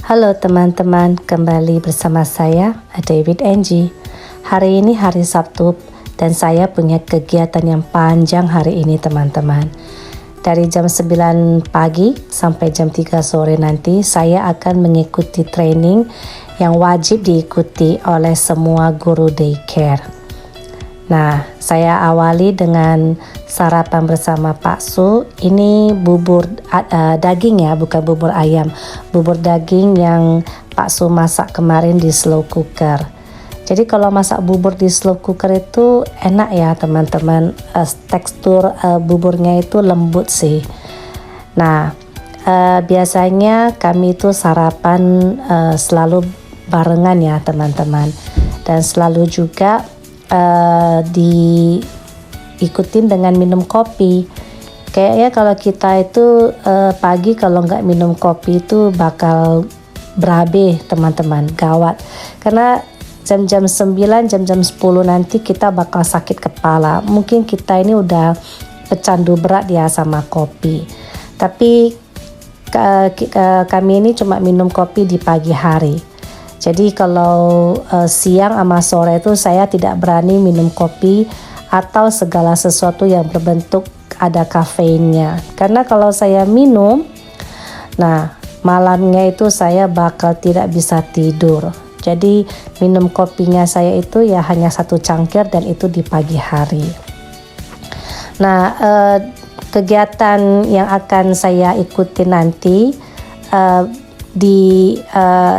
Halo teman-teman, kembali bersama saya David Angie. Hari ini hari Sabtu dan saya punya kegiatan yang panjang hari ini teman-teman. Dari jam 9 pagi sampai jam 3 sore nanti saya akan mengikuti training yang wajib diikuti oleh semua guru daycare. Nah, saya awali dengan sarapan bersama Pak Su. Ini bubur daging ya, bukan bubur ayam. Bubur daging yang Pak Su masak kemarin di slow cooker. Jadi kalau masak bubur di slow cooker itu enak ya teman-teman. Tekstur buburnya itu lembut sih. Nah, biasanya kami itu sarapan selalu barengan ya teman-teman. Dan selalu juga diikutin dengan minum kopi. Kayaknya kalau kita itu pagi kalau nggak minum kopi itu bakal berabe teman-teman, gawat. Karena jam-jam 9, jam-jam 10 nanti kita bakal sakit kepala. Mungkin kita ini udah pecandu berat ya sama kopi. Tapi kami ini cuma minum kopi di pagi hari. Jadi kalau siang sama sore itu saya tidak berani minum kopi atau segala sesuatu yang berbentuk ada kafeinnya. Karena kalau saya minum, nah malamnya itu saya bakal tidak bisa tidur. Jadi minum kopinya saya itu ya hanya 1 cangkir dan itu di pagi hari. Nah kegiatan yang akan saya ikuti nanti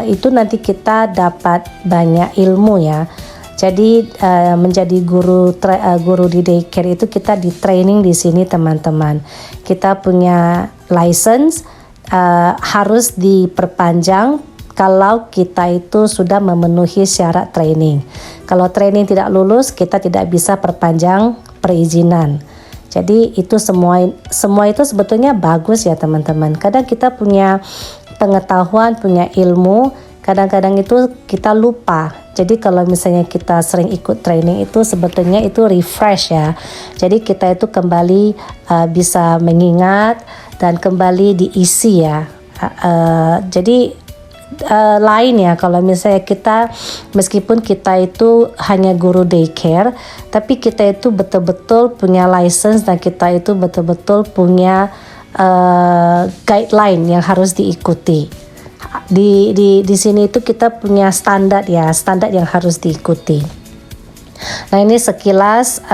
itu nanti kita dapat banyak ilmu ya. Jadi menjadi guru di daycare itu kita di training di sini teman-teman. Kita punya license harus diperpanjang kalau kita itu sudah memenuhi syarat training. Kalau training tidak lulus, kita tidak bisa perpanjang perizinan. Jadi itu semua itu sebetulnya bagus ya teman-teman. Kadang kita punya pengetahuan, punya ilmu, kadang-kadang itu kita lupa. Jadi kalau misalnya kita sering ikut training itu sebetulnya itu refresh ya. Jadi kita itu kembali bisa mengingat dan kembali diisi ya. Jadi lain ya kalau misalnya kita meskipun kita itu hanya guru daycare, tapi kita itu betul-betul punya license dan kita itu betul-betul punya guideline yang harus diikuti. Di sini itu kita punya standar ya, standar yang harus diikuti. Nah ini sekilas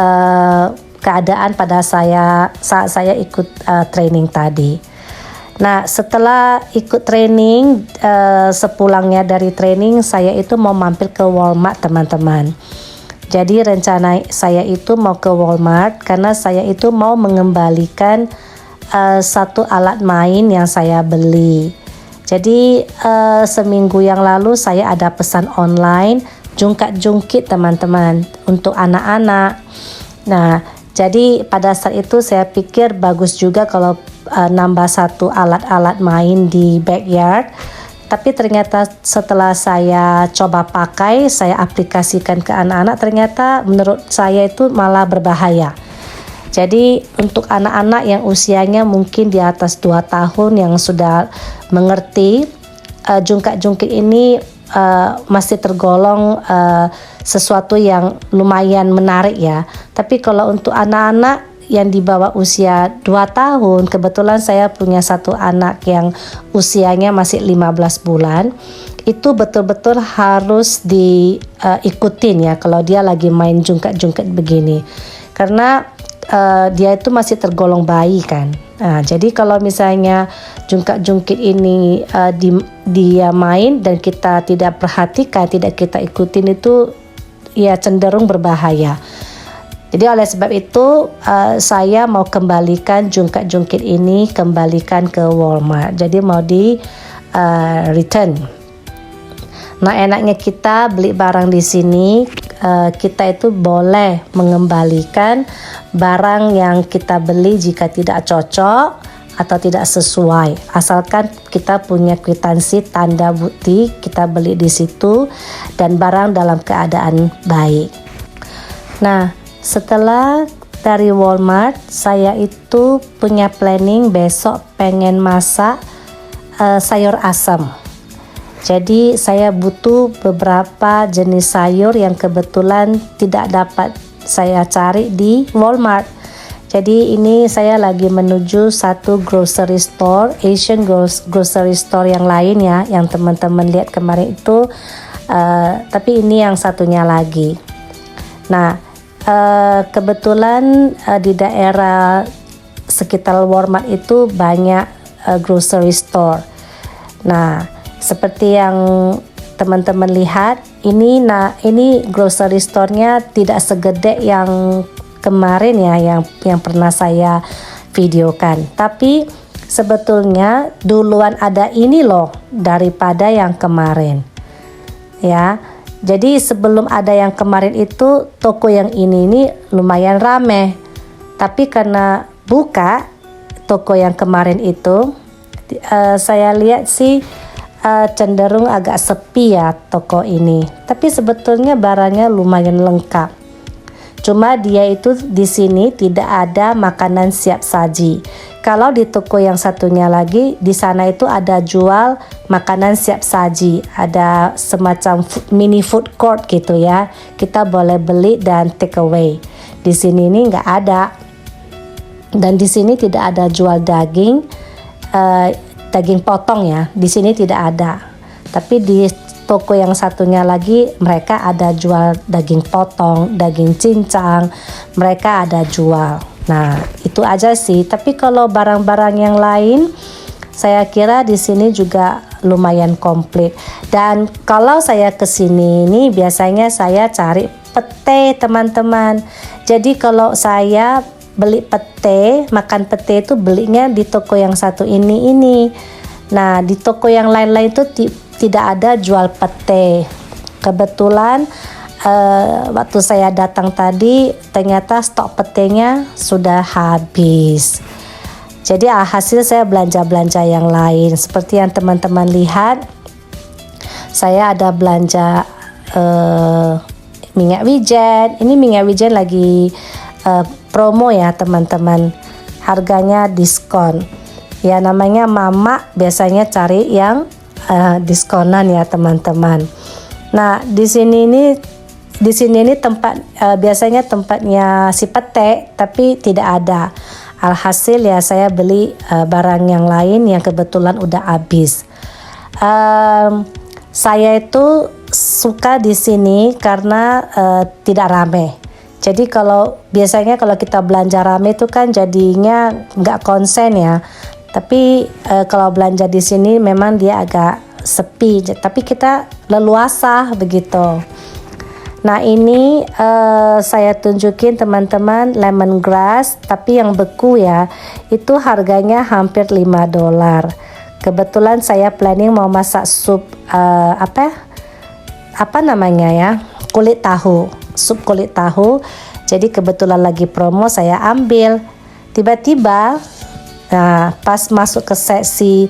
keadaan pada saat saya ikut training tadi. Nah setelah ikut training, sepulangnya dari training saya itu mau mampir ke Walmart teman-teman. Jadi rencana saya itu mau ke Walmart karena saya itu mau mengembalikan satu alat main yang saya beli. Jadi seminggu yang lalu saya ada pesan online jungkat-jungkit teman-teman untuk anak-anak. Nah jadi pada saat itu saya pikir bagus juga kalau nambah satu alat-alat main di backyard. Tapi ternyata setelah saya coba pakai, saya aplikasikan ke anak-anak, ternyata menurut saya itu malah berbahaya. Jadi untuk anak-anak yang usianya mungkin di atas 2 tahun yang sudah mengerti, jungkat-jungkit ini masih tergolong sesuatu yang lumayan menarik ya. Tapi kalau untuk anak-anak yang di bawah usia 2 tahun, kebetulan saya punya satu anak yang usianya masih 15 bulan, itu betul-betul harus diikutin ya kalau dia lagi main jungkat-jungkit begini. Karena dia itu masih tergolong bayi kan. Nah, jadi kalau misalnya jungkat-jungkit ini dia main dan kita tidak perhatikan, tidak kita ikutin itu ya cenderung berbahaya. Jadi oleh sebab itu saya mau kembalikan jungkat-jungkit ini kembalikan ke Walmart. Jadi mau di return. Nah enaknya kita beli barang di sini, kita itu boleh mengembalikan barang yang kita beli jika tidak cocok atau tidak sesuai, asalkan kita punya kwitansi tanda bukti kita beli di situ dan barang dalam keadaan baik. Nah setelah dari Walmart saya itu punya planning besok pengen masak sayur asam. Jadi saya butuh beberapa jenis sayur yang kebetulan tidak dapat saya cari di Walmart. Jadi ini saya lagi menuju satu grocery store, Asian grocery store yang lain ya, yang teman-teman lihat kemarin itu, tapi ini yang satunya lagi. Nah, kebetulan di daerah sekitar Walmart itu banyak grocery store. Nah, seperti yang teman-teman lihat, ini grocery store-nya tidak segede yang kemarin ya, yang pernah saya videokan. Tapi sebetulnya duluan ada ini loh daripada yang kemarin. Ya. Jadi sebelum ada yang kemarin itu, toko yang ini lumayan rame. Tapi karena buka toko yang kemarin itu, saya lihat sih cenderung agak sepi ya toko ini. Tapi sebetulnya barangnya lumayan lengkap. Cuma dia itu di sini tidak ada makanan siap saji. Kalau di toko yang satunya lagi, di sana itu ada jual makanan siap saji. Ada semacam mini food court gitu ya. Kita boleh beli dan take away. Di sini ini nggak ada. Dan di sini tidak ada jual daging, daging potong ya. Di sini tidak ada. Tapi di toko yang satunya lagi mereka ada jual daging potong, daging cincang, mereka ada jual. Nah, itu aja sih. Tapi kalau barang-barang yang lain, saya kira di sini juga lumayan komplit. Dan kalau saya ke sini ini biasanya saya cari pete, teman-teman. Jadi kalau saya beli pete, makan pete itu belinya di toko yang satu ini. Nah, di toko yang lain-lain itu tidak ada jual pete. Kebetulan waktu saya datang tadi ternyata stok petenya sudah habis. Jadi hasil saya belanja yang lain. Seperti yang teman-teman lihat, saya ada belanja minyak wijen. Ini minyak wijen lagi promo ya teman-teman. Harganya diskon. Ya namanya mama biasanya cari yang diskonan ya teman-teman. Nah di sini ini tempat biasanya tempatnya si pete, tapi tidak ada. Alhasil ya saya beli barang yang lain yang kebetulan udah habis. Saya itu suka di sini karena tidak rame. Jadi biasanya kalau kita belanja rame itu kan jadinya nggak konsen ya. Tapi kalau belanja di sini memang dia agak sepi, tapi kita leluasa begitu. Nah ini saya tunjukin teman-teman lemongrass, tapi yang beku ya, itu harganya hampir $5. Kebetulan saya planning mau masak sup apa namanya ya, kulit tahu, sup kulit tahu. Jadi kebetulan lagi promo saya ambil. Tiba-tiba nah, pas masuk ke seksi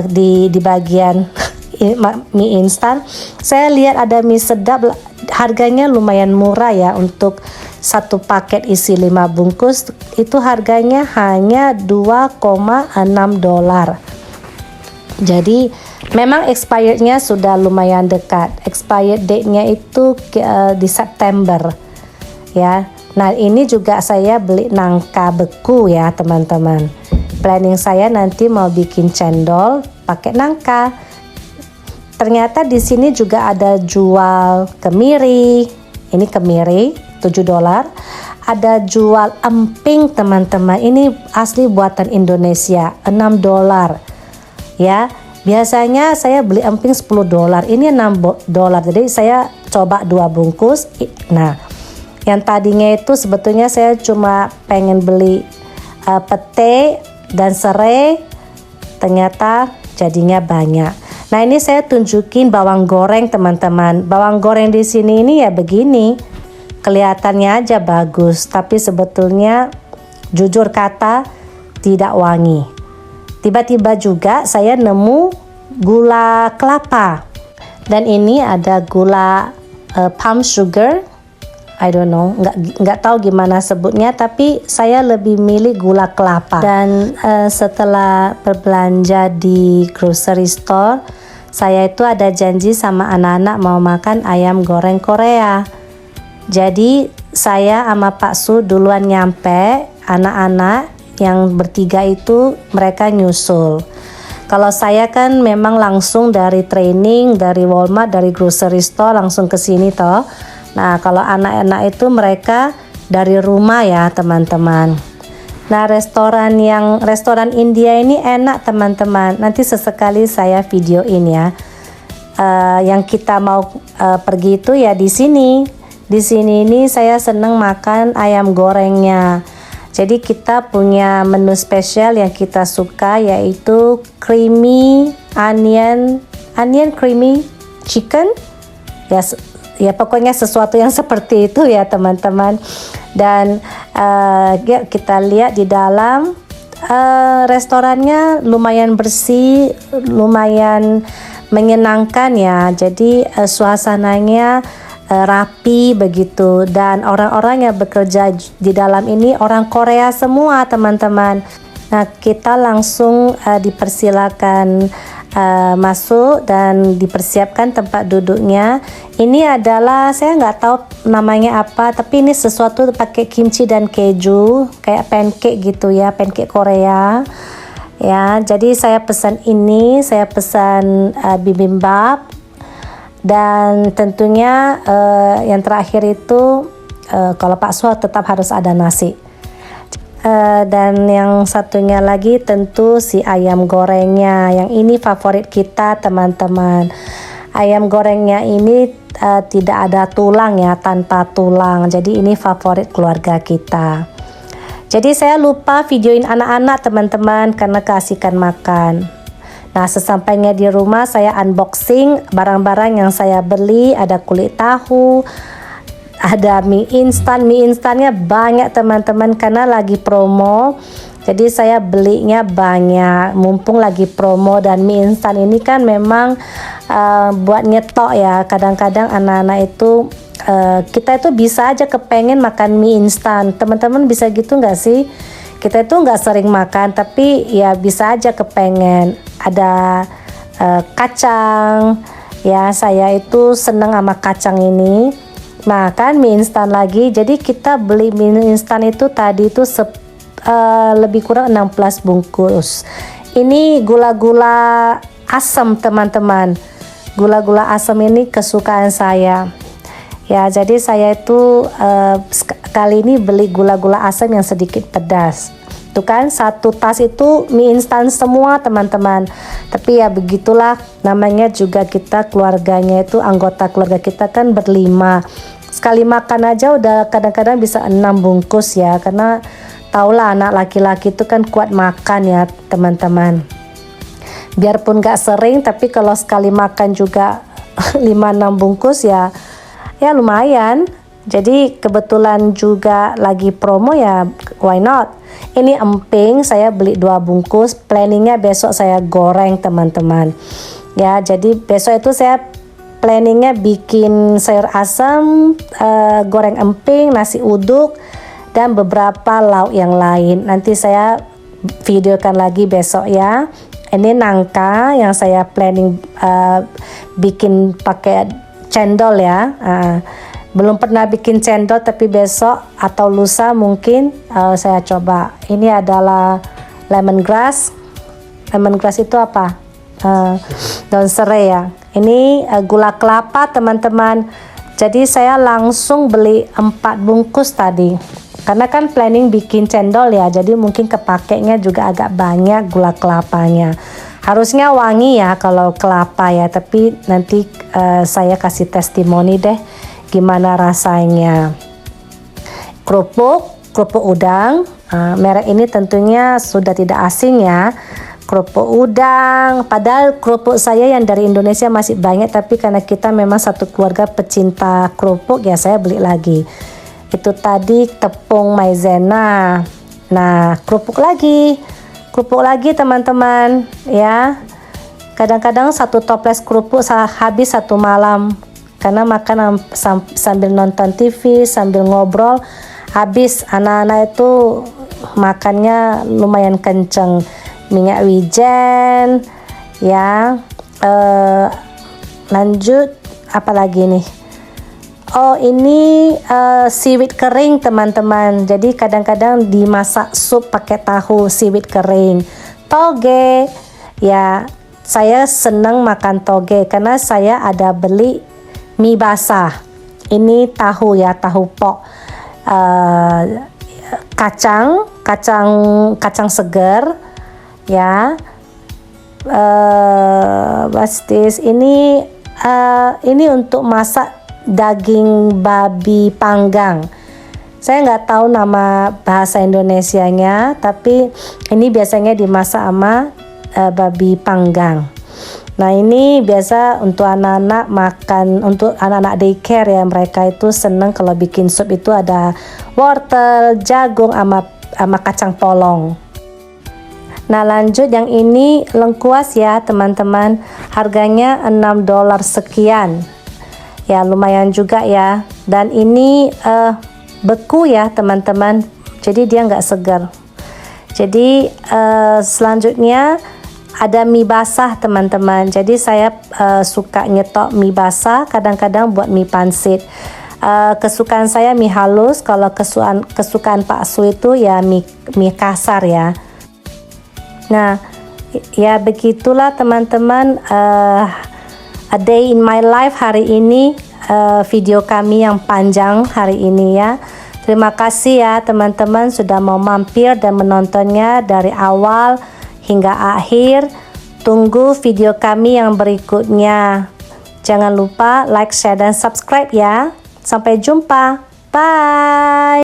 di bagian mie instan, saya lihat ada mie sedap, harganya lumayan murah ya. Untuk satu paket isi 5 bungkus itu harganya hanya $2,6. Jadi memang expirednya sudah lumayan dekat. Expired date-nya itu di September ya. Nah ini juga saya beli nangka beku ya teman-teman. Planning saya nanti mau bikin cendol pakai nangka. Ternyata di sini juga ada jual kemiri. Ini kemiri $7. Ada jual emping teman-teman. Ini asli buatan Indonesia $6 ya. Biasanya saya beli emping $10. Ini $6. Jadi saya coba 2 bungkus. Nah yang tadinya itu sebetulnya saya cuma pengen beli pete dan serai, ternyata jadinya banyak. Nah ini saya tunjukin bawang goreng teman-teman. Bawang goreng di sini ini ya begini, kelihatannya aja bagus, tapi sebetulnya jujur kata tidak wangi. Tiba-tiba juga saya nemu gula kelapa, dan ini ada gula palm sugar. I don't know, nggak tahu gimana sebutnya, tapi saya lebih milih gula kelapa. Dan setelah berbelanja di grocery store, saya itu ada janji sama anak-anak mau makan ayam goreng Korea. Jadi saya sama Pak Su duluan nyampe, anak-anak yang bertiga itu mereka nyusul. Kalau saya kan memang langsung dari training, dari Walmart, dari grocery store langsung ke sini toh. Nah, kalau anak-anak itu mereka dari rumah ya, teman-teman. Nah, restoran India ini enak, teman-teman. Nanti sesekali saya videoin ya. Yang kita mau pergi itu ya di sini. Di sini ini saya seneng makan ayam gorengnya. Jadi kita punya menu spesial yang kita suka, yaitu creamy onion creamy chicken. Ya pokoknya sesuatu yang seperti itu ya, teman-teman. Dan kita lihat di dalam restorannya lumayan bersih, lumayan menyenangkan ya. Jadi suasananya rapi begitu, dan orang-orang yang bekerja di dalam ini orang Korea semua, teman-teman. Nah, kita langsung dipersilakan masuk dan dipersiapkan tempat duduknya. Ini adalah, saya nggak tahu namanya apa, tapi ini sesuatu pakai kimchi dan keju, kayak pancake gitu ya, pancake Korea ya. Jadi saya pesan ini, saya pesan bibimbap. Dan tentunya yang terakhir itu kalau Pak Su tetap harus ada nasi. Dan yang satunya lagi tentu si ayam gorengnya. Yang ini favorit kita, teman-teman. Ayam gorengnya ini tidak ada tulang ya, tanpa tulang. Jadi ini favorit keluarga kita. Jadi saya lupa videoin anak-anak, teman-teman, karena keasikan makan. Nah, sesampainya di rumah saya unboxing barang-barang yang saya beli. Ada kulit tahu, ada mie instan. Mie instannya banyak, teman-teman, karena lagi promo. Jadi saya belinya banyak, mumpung lagi promo. Dan mie instan ini kan memang buat nyetok ya. Kadang-kadang anak-anak itu kita itu bisa aja kepengen makan mie instan. Teman-teman bisa gitu nggak sih? Kita itu nggak sering makan, tapi ya bisa aja kepengen. Ada kacang, ya saya itu seneng sama kacang ini. Makan mie instan lagi. Jadi kita beli mie instan itu tadi itu lebih kurang 16 bungkus. Ini gula-gula asam, teman-teman. Gula-gula asam ini kesukaan saya. Ya, jadi saya itu kali ini beli gula-gula asam yang sedikit pedas. Tuh kan, satu tas itu mie instan semua, teman-teman. Tapi ya begitulah, namanya juga kita keluarganya itu, anggota keluarga kita kan berlima. Sekali makan aja udah kadang-kadang bisa 6 bungkus ya. Karena tahulah anak laki-laki itu kan kuat makan ya, teman-teman. Biarpun gak sering, tapi kalau sekali makan juga 5-6 bungkus ya lumayan. Jadi kebetulan juga lagi promo ya, why not. Ini emping saya beli 2 bungkus. Planningnya besok saya goreng, teman-teman. Ya, jadi besok itu saya planningnya bikin sayur asam, goreng emping, nasi uduk, dan beberapa lauk yang lain. Nanti saya videokan lagi besok ya. Ini nangka yang saya planning bikin pakai cendol ya. Belum pernah bikin cendol, tapi besok atau lusa mungkin saya coba. Ini adalah lemongrass. Lemongrass itu apa? Daun serai ya. Ini gula kelapa, teman-teman. Jadi saya langsung beli 4 bungkus tadi. Karena kan planning bikin cendol ya, jadi mungkin kepakainya juga agak banyak gula kelapanya. Harusnya wangi ya kalau kelapa ya, tapi nanti saya kasih testimoni deh gimana rasanya. Kerupuk udang, merek ini tentunya sudah tidak asing ya. Kerupuk udang, padahal kerupuk saya yang dari Indonesia masih banyak, tapi karena kita memang satu keluarga pecinta kerupuk ya saya beli lagi. Itu tadi tepung maizena. Nah, kerupuk lagi teman-teman ya. Kadang-kadang 1 toples kerupuk habis 1 malam. Karena makan sambil nonton TV, sambil ngobrol, habis. Anak-anak itu makannya lumayan kenceng. Minyak wijen, ya, Lanjut apa lagi nih? Oh, ini seaweed kering teman-teman. Jadi kadang-kadang dimasak sup pakai tahu seaweed kering. Toge, ya saya senang makan toge karena saya ada beli mie basah. Ini tahu ya, tahu pok. Kacang segar, ya. What's this? Ini untuk masak daging babi panggang. Saya nggak tahu nama bahasa Indonesianya, tapi ini biasanya dimasak sama babi panggang. Nah, ini biasa untuk anak-anak makan, untuk anak-anak daycare ya, mereka itu senang kalau bikin sup itu ada wortel, jagung sama kacang polong. Nah, lanjut yang ini lengkuas ya teman-teman, harganya $6 sekian. Ya lumayan juga ya, dan ini beku ya teman-teman, jadi dia nggak segar. Jadi selanjutnya ada mie basah teman-teman. Jadi saya suka nyetok mie basah, kadang-kadang buat mie pansit. Kesukaan saya mie halus, kalau kesukaan Pak Su itu ya mie kasar ya. Nah ya begitulah teman-teman, a day in my life hari ini, video kami yang panjang hari ini ya. Terima kasih ya teman-teman sudah mau mampir dan menontonnya dari awal hingga akhir. Tunggu video kami yang berikutnya. Jangan lupa like, share, dan subscribe ya. Sampai jumpa. Bye.